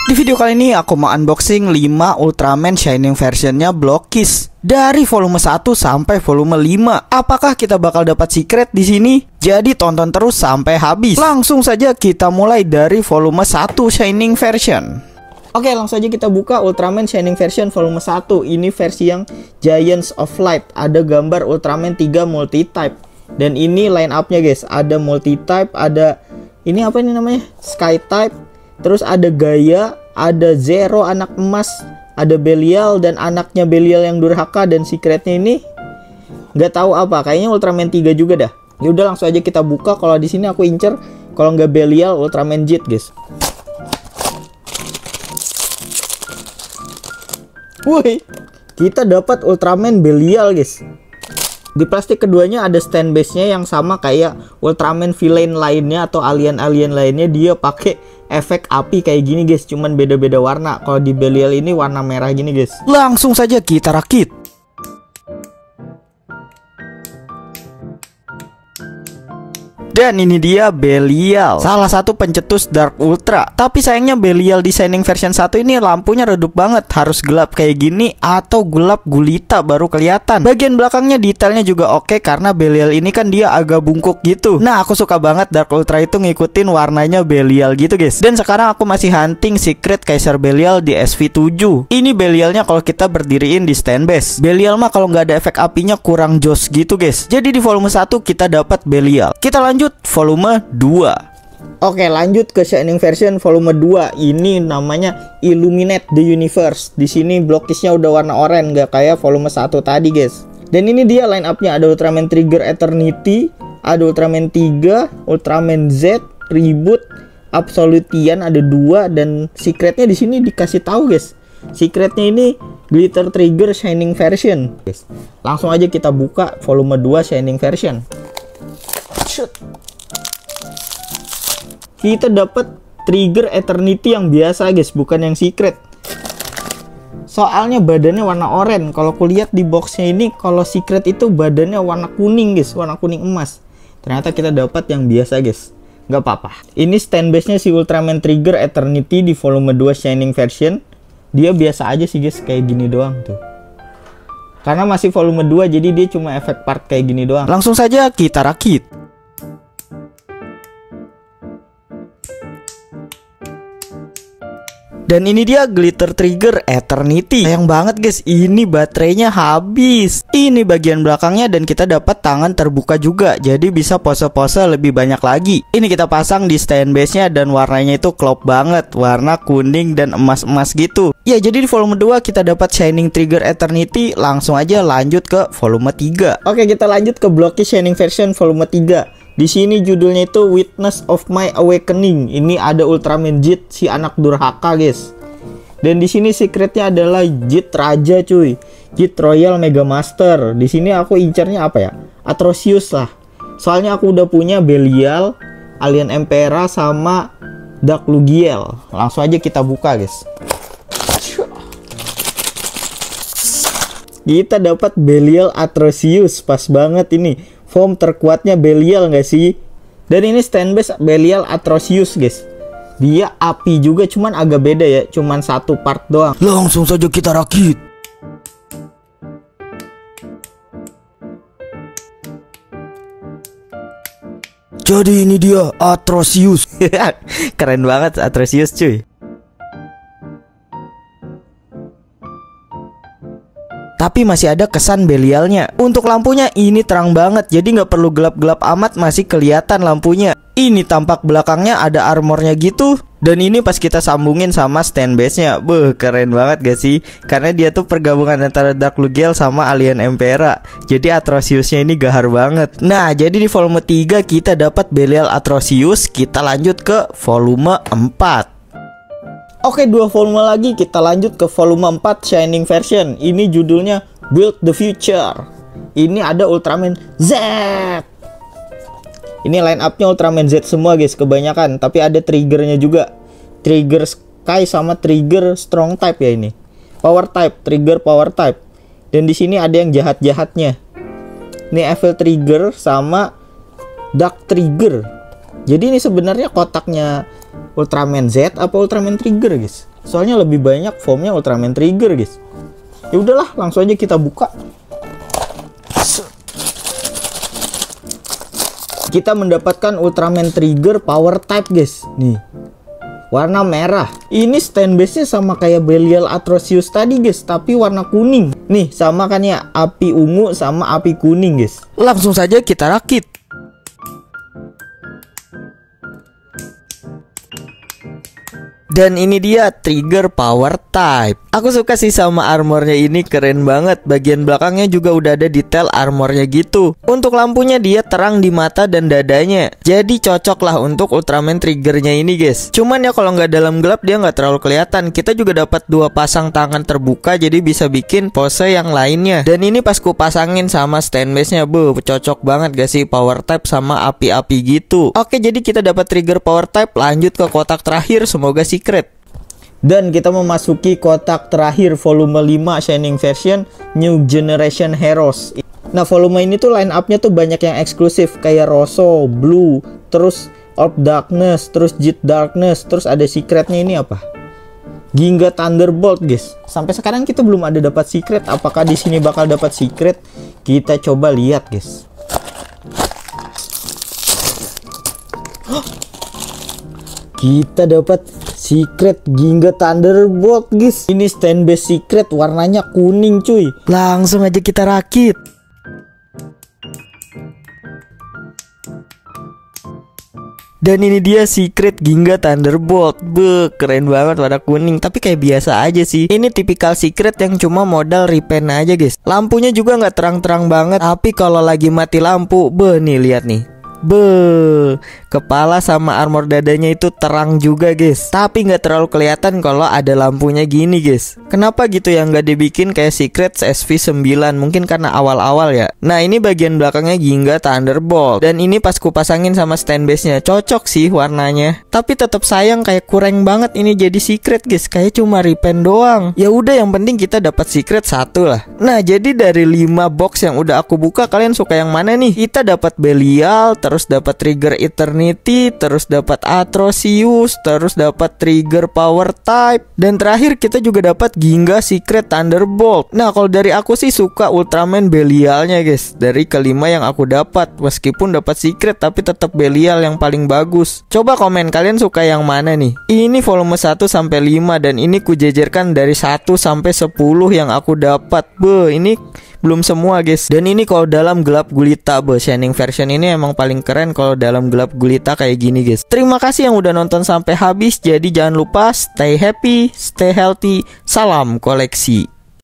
Di video kali ini aku mau unboxing 5 Ultraman Shining versionnya Blockies dari volume 1 sampai volume 5. Apakah kita bakal dapat secret di sini? Jadi tonton terus sampai habis. Langsung saja kita mulai dari volume 1 Shining version. Oke, langsung aja kita buka Ultraman Shining version volume 1. Ini versi yang Giants of Light. Ada gambar Ultraman 3 multi-type. Dan ini line up-nya guys. Ada multi-type, ada ini apa ini namanya? Sky type. Terus ada Gaia, ada Zero anak emas, ada Belial dan anaknya Belial yang durhaka, dan secretnya ini nggak tahu apa. Kayaknya Ultraman 3 juga dah. Ya udah langsung aja kita buka. Kalau di sini aku incer kalau nggak Belial Ultraman Jet guys. Woi, kita dapat Ultraman Belial guys. Di plastik keduanya ada stand base-nya yang sama kayak Ultraman villain lainnya atau alien-alien lainnya. Dia pakai efek api kayak gini guys, cuman beda-beda warna. Kalau di Belial ini warna merah gini guys. Langsung saja kita rakit. Dan ini dia Belial, salah satu pencetus Dark Ultra. Tapi sayangnya Belial di Shining version 1 ini lampunya redup banget. Harus gelap kayak gini atau gelap gulita baru kelihatan. Bagian belakangnya detailnya juga oke, karena Belial ini kan dia agak bungkuk gitu. Nah, aku suka banget Dark Ultra itu ngikutin warnanya Belial gitu guys. Dan sekarang aku masih hunting secret Kaiser Belial di SV7. Ini Belialnya kalau kita berdiriin di stand base. Belial mah kalau nggak ada efek apinya kurang jos gitu guys. Jadi di volume 1 kita dapat Belial. Kita lanjut volume 2. Oke, lanjut ke Shining version volume 2. Ini namanya Illuminate the Universe. Di sini blokisnya udah warna oranye, nggak kayak volume 1 tadi guys. Dan ini dia line up-nya. Ada Ultraman Trigger Eternity, ada Ultraman 3, Ultraman Z, Reboot, Absolutian ada 2, dan secretnya di sini dikasih tahu guys. Secretnya ini Glitter Trigger Shining version guys. Langsung aja kita buka volume 2 Shining version. Kita dapat Trigger Eternity yang biasa guys, bukan yang secret. Soalnya badannya warna oranye. Kalau kulihat di boxnya ini, kalau secret itu badannya warna kuning guys, warna kuning emas. Ternyata kita dapat yang biasa guys. Nggak apa-apa. Ini stand base-nya si Ultraman Trigger Eternity di volume 2 Shining version. Dia biasa aja sih guys, kayak gini doang tuh. Karena masih volume 2, jadi dia cuma efek part kayak gini doang. Langsung saja kita rakit. Dan ini dia Glitter Trigger Eternity. Sayang banget guys, ini baterainya habis. Ini bagian belakangnya, dan kita dapat tangan terbuka juga. Jadi bisa pose-pose lebih banyak lagi. Ini kita pasang di stand base-nya, dan warnanya itu klop banget. Warna kuning dan emas-emas gitu. Ya, jadi di volume 2 kita dapat Shining Trigger Eternity. Langsung aja lanjut ke volume 3. Oke, kita lanjut ke Blockies Shining version volume 3. Di sini judulnya itu Witness of My Awakening. Ini ada Ultraman Jet, si anak durhaka guys. Dan di sini secretnya adalah Jet Raja cuy. Jet Royal Mega Master. Di sini aku incernya apa ya? Atrocious lah. Soalnya aku udah punya Belial, Alien Emperor sama Dark Lugiel. Langsung aja kita buka guys. Kita dapat Belial Atrocious, pas banget ini. Form terkuatnya Belial nggak sih? Dan ini stand base Belial Atrocious guys. Dia api juga, cuman agak beda ya, cuman satu part doang. Langsung saja kita rakit. Jadi ini dia Atrocious. Keren banget Atrocious cuy. Tapi masih ada kesan Belialnya. Untuk lampunya ini terang banget, jadi nggak perlu gelap-gelap amat, masih kelihatan lampunya. Ini tampak belakangnya ada armornya gitu. Dan ini pas kita sambungin sama stand base-nya. Keren banget gak sih? Karena dia tuh pergabungan antara Dark Lugiel sama Alien Emperor. Jadi Atrocious-nya ini gahar banget. Nah, jadi di volume 3 kita dapat Belial Atrocious. Kita lanjut ke volume 4. Oke, 2 volume lagi, kita lanjut ke volume 4 Shining version. Ini judulnya Build the Future. Ini ada Ultraman Z. Ini line up-nya Ultraman Z semua guys, kebanyakan. Tapi ada triggernya juga. Trigger Sky sama trigger Strong type ya ini. Power type, trigger power type. Dan di sini ada yang jahat-jahatnya. Ini Evil Trigger sama Dark Trigger. Jadi ini sebenarnya kotaknya Ultraman Z apa Ultraman Trigger guys? Soalnya lebih banyak foamnya Ultraman Trigger guys. Ya udahlah, langsung aja kita buka. Kita mendapatkan Ultraman Trigger Power Type guys. Nih, warna merah. Ini stand base-nya sama kayak Belial Atrocious tadi guys, tapi warna kuning. Nih, sama kan ya, api ungu sama api kuning guys. Langsung saja kita rakit. Dan ini dia Trigger Power Type. Aku suka sih sama armornya ini, keren banget. Bagian belakangnya juga udah ada detail armornya gitu. Untuk lampunya dia terang di mata dan dadanya, jadi cocok lah untuk Ultraman Triggernya ini guys. Cuman ya kalau nggak dalam gelap dia nggak terlalu kelihatan. Kita juga dapat 2 pasang tangan terbuka, jadi bisa bikin pose yang lainnya. Dan ini pas ku pasangin sama stand base-nya, cocok banget gak sih Power Type sama api-api gitu. Oke, jadi kita dapat Trigger Power Type. Lanjut ke kotak terakhir, semoga secret. Dan kita memasuki kotak terakhir volume 5 Shining Version New Generation Heroes. Nah, volume ini tuh line up-nya tuh banyak yang eksklusif, kayak Rosso, Blue, terus Orb Darkness, terus Jet Darkness, terus ada secretnya ini apa? Ginga Thunderbolt guys. Sampai sekarang kita belum ada dapat secret. Apakah di sini bakal dapat secret? Kita coba lihat guys. Kita dapat secret Ginga Thunderbolt guys. Ini stand base secret, warnanya kuning cuy. Langsung aja kita rakit. Dan ini dia secret Ginga Thunderbolt. Keren banget warna kuning, tapi kayak biasa aja sih. Ini tipikal secret yang cuma modal repaint aja guys. Lampunya juga nggak terang-terang banget, tapi kalau lagi mati lampu, nih lihat nih. Kepala sama armor dadanya itu terang juga guys, tapi nggak terlalu kelihatan kalau ada lampunya gini guys. Kenapa gitu yang nggak dibikin kayak secret SV9? Mungkin karena awal-awal ya. Nah, ini bagian belakangnya Ginga Thunderbolt. Dan ini pas ku pasangin sama stand base-nya, cocok sih warnanya. Tapi tetap sayang kayak kurang banget ini jadi secret guys. Kayak cuma repaint doang. Ya udah, yang penting kita dapat secret 1 lah. Nah, jadi dari 5 box yang udah aku buka, kalian suka yang mana nih? Kita dapat Belial, terus dapat Trigger Eternity, terus dapat Atrocious, terus dapat Trigger Power Type, dan terakhir kita juga dapat Ginga Secret Thunderbolt. Nah, kalau dari aku sih suka Ultraman Belialnya guys. Dari kelima yang aku dapat, meskipun dapat secret tapi tetap Belial yang paling bagus. Coba komen kalian suka yang mana nih. Ini volume 1 sampai 5 dan ini kujejerkan dari 1 sampai 10 yang aku dapat. Ini belum semua guys. Dan ini kalau dalam gelap gulita, Shining Version ini emang paling keren kalau dalam gelap gulita kayak gini guys. Terima kasih yang udah nonton sampai habis. Jadi jangan lupa stay happy, stay healthy. Salam koleksi.